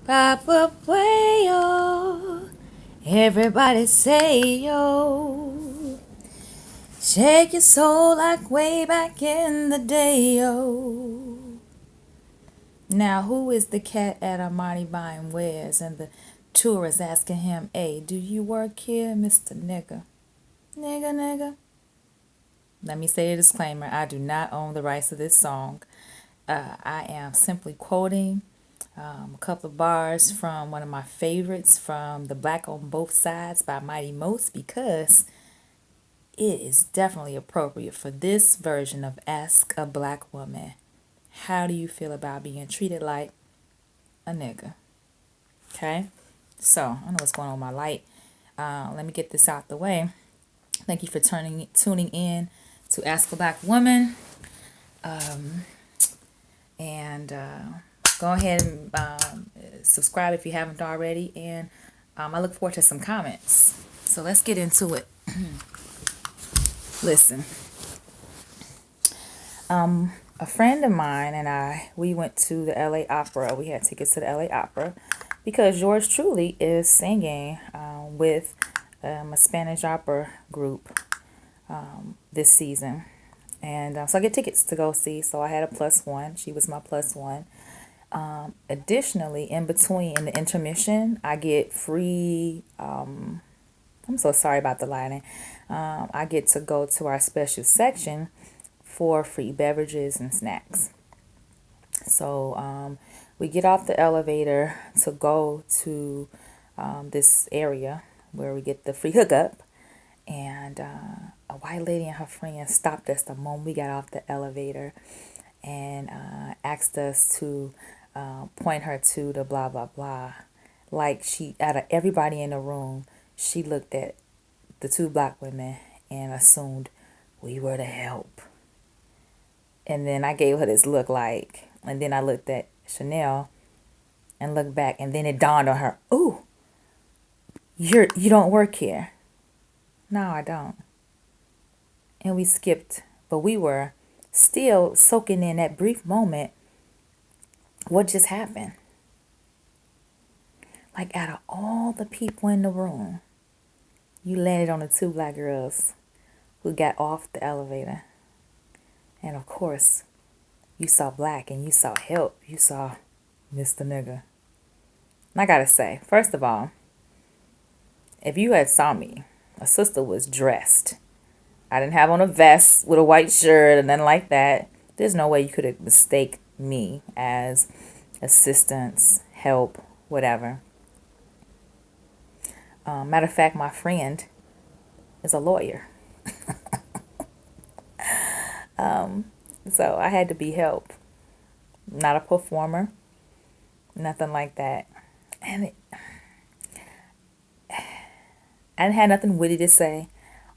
Papa Wayo, everybody say yo. Shake your soul like way back in the day, yo. Now, who is the cat at Armani buying wares? And the tourist asking him, hey, do you work here, Mr. Nigger? Nigger, nigger. Let me say a disclaimer. I do not own the rights to this song. I am simply quoting a couple of bars from one of my favorites from The Black on Both Sides by Mighty Most because it is definitely appropriate for this version of Ask a Black Woman. How do you feel about being treated like a nigga? Okay? So, I don't know what's going on with my light. Let me get this out the way. Thank you for tuning in to Ask a Black Woman. And go ahead and subscribe if you haven't already. And I look forward to some comments. So let's get into it. Listen, a friend of mine and we went to the LA Opera. We had tickets to the LA Opera because yours truly is singing with a Spanish opera group this season. And so I get tickets to go see. So I had a plus one. She was my plus one. Additionally, in the intermission, I get free. I'm so sorry about the lighting. I get to go to our special section for free beverages and snacks. So we get off the elevator to go to this area where we get the free hookup. And a white lady and her friend stopped us the moment we got off the elevator and asked us to point her to the blah, blah, blah. Like she, out of everybody in the room, she looked at the two black women and assumed we were the help. And then I gave her this look like, and then I looked at Chanel and looked back, and then it dawned on her, ooh, you don't work here. No, I don't. And we skipped, but we were still soaking in that brief moment. What just happened? Like out of all the people in the room, you landed on the two black girls who got off the elevator. And of course, you saw black and you saw help. You saw Mr. Nigger. And I gotta say, first of all, if you had saw me, a sister was dressed. I didn't have on a vest with a white shirt and nothing like that. There's no way you could have mistaken me as assistance, help, whatever. Matter of fact, my friend is a lawyer. So I had to be help. Not a performer. Nothing like that. And I didn't have nothing witty to say.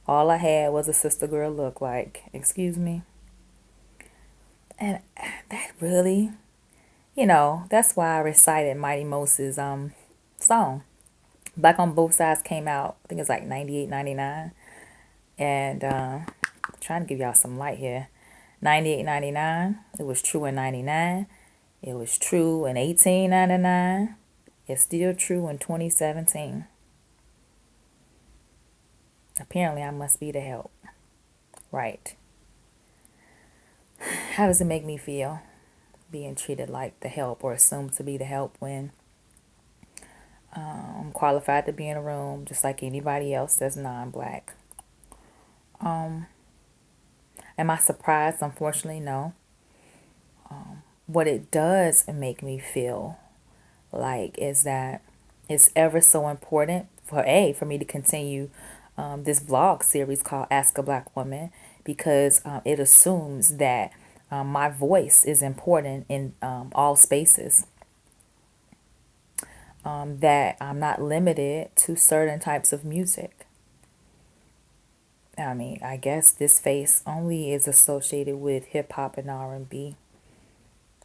All I had was a sister girl look like. Excuse me. And that really, that's why I recited Mighty Moses' song. Black on Both Sides came out, I think it's like 98, 99. And trying to give y'all some light here. 98, 99. It was true in 99. It was true in 1899. It's still true in 2017. Apparently, I must be the help. Right. How does it make me feel being treated like the help or assumed to be the help when I'm qualified to be in a room just like anybody else that's non-black? Am I surprised? Unfortunately, no. What it does make me feel like is that it's ever so important for me to continue this vlog series called Ask a Black Woman because it assumes that my voice is important in all spaces. That I'm not limited to certain types of music. I mean, I guess this face only is associated with hip hop and R&B,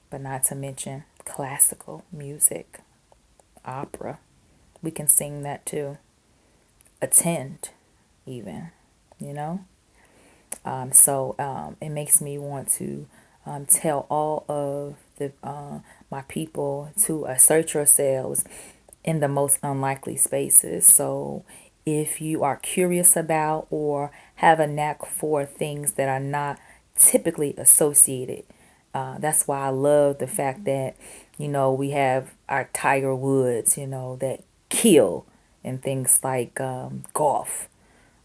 but not to mention classical music, opera. We can sing that too. Attend, even, you know? So it makes me want to tell all of my people to assert yourselves in the most unlikely spaces. So if you are curious about or have a knack for things that are not typically associated, that's why I love the fact that, we have our Tiger Woods, that kill in things like golf,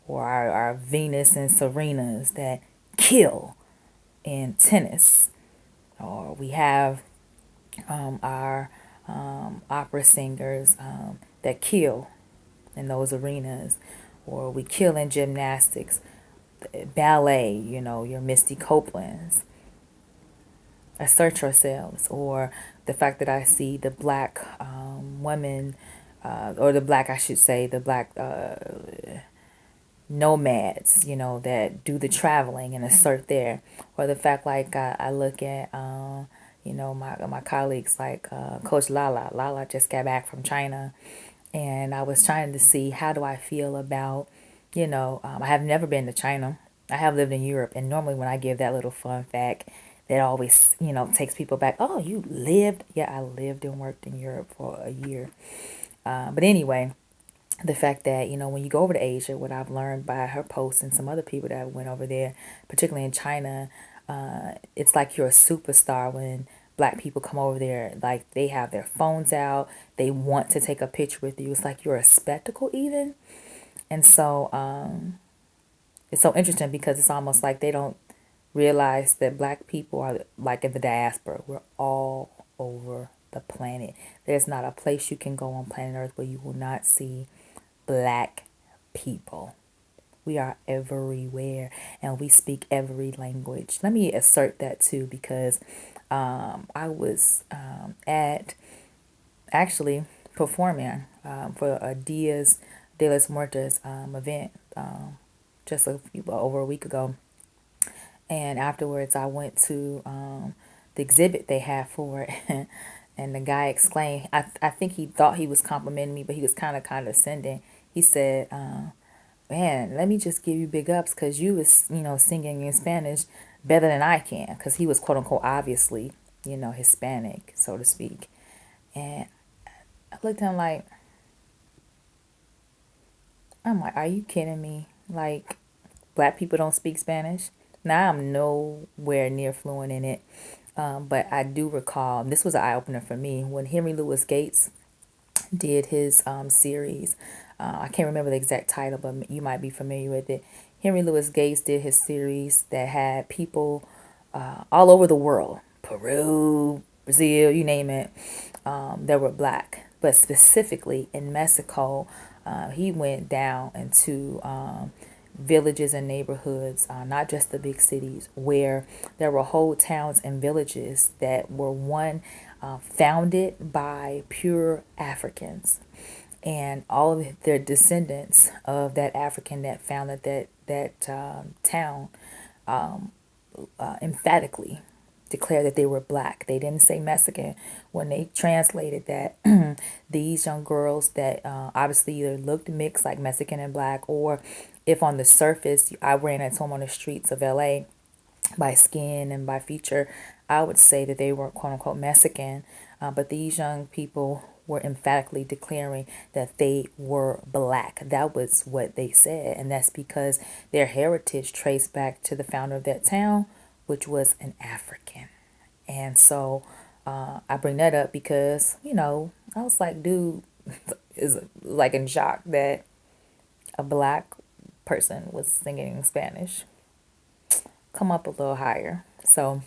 or our Venus and Serenas that kill in tennis, or we have our opera singers that kill in those arenas, or we kill in gymnastics, ballet, your Misty Copelands. Assert yourselves, or the fact that I see the black women, or the black, I should say, the black nomads, that do the traveling and assert there, or the fact like I look at, my colleagues like Coach Lala. Lala just got back from China, and I was trying to see how do I feel about, I have never been to China. I have lived in Europe, and normally when I give that little fun fact, that always, takes people back. Oh, you lived? Yeah, I lived and worked in Europe for a year. But anyway, the fact that, when you go over to Asia, what I've learned by her posts and some other people that went over there, particularly in China, it's like you're a superstar when black people come over there. Like, they have their phones out, they want to take a picture with you. It's like you're a spectacle even. And so it's so interesting because it's almost like they don't realize that black people are like in the diaspora. We're all over the planet. There's not a place you can go on planet Earth where you will not see black people. We are everywhere, and we speak every language. Let me assert that too, because I was at actually performing for a Dias de los Muertos event just over a week ago. And afterwards, I went to the exhibit they have for it. And the guy exclaimed, I think he thought he was complimenting me, but he was kind of condescending. He said, man, let me just give you big ups because you was, singing in Spanish better than I can. Because he was, quote unquote, obviously, Hispanic, so to speak. And I looked at him like, I'm like, are you kidding me? Like, black people don't speak Spanish? Now I'm nowhere near fluent in it. But I do recall, this was an eye opener for me, when Henry Louis Gates did his series. I can't remember the exact title, but you might be familiar with it. Henry Louis Gates did his series that had people all over the world, Peru, Brazil, you name it, that were black. But specifically in Mexico, he went down into villages and neighborhoods, not just the big cities, where there were whole towns and villages that were founded by pure Africans, and all of their descendants of that African that founded that town emphatically declared that they were black. They didn't say Mexican when they translated that. These young girls that obviously either looked mixed like Mexican and black, or if on the surface I ran into them on the streets of LA by skin and by feature, I would say that they were quote unquote Mexican. But these young people were emphatically declaring that they were black. That was what they said. And that's because their heritage traced back to the founder of that town, which was an African. And so I bring that up because, I was like, dude, is like in shock that a black person was singing in Spanish. Come up a little higher. So,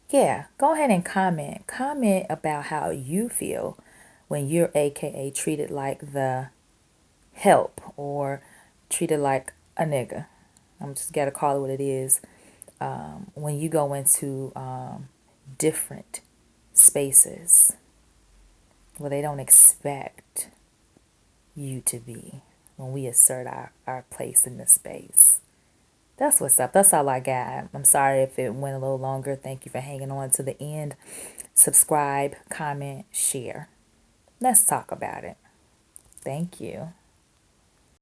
yeah, go ahead and comment. Comment about how you feel when you're AKA treated like the help or treated like a nigga. I'm just got to call it what it is. When you go into different spaces where they don't expect you to be, when we assert our place in the space. That's what's up. That's all I got. I'm sorry if it went a little longer. Thank you for hanging on to the end. Subscribe, comment, share. Let's talk about it. Thank you.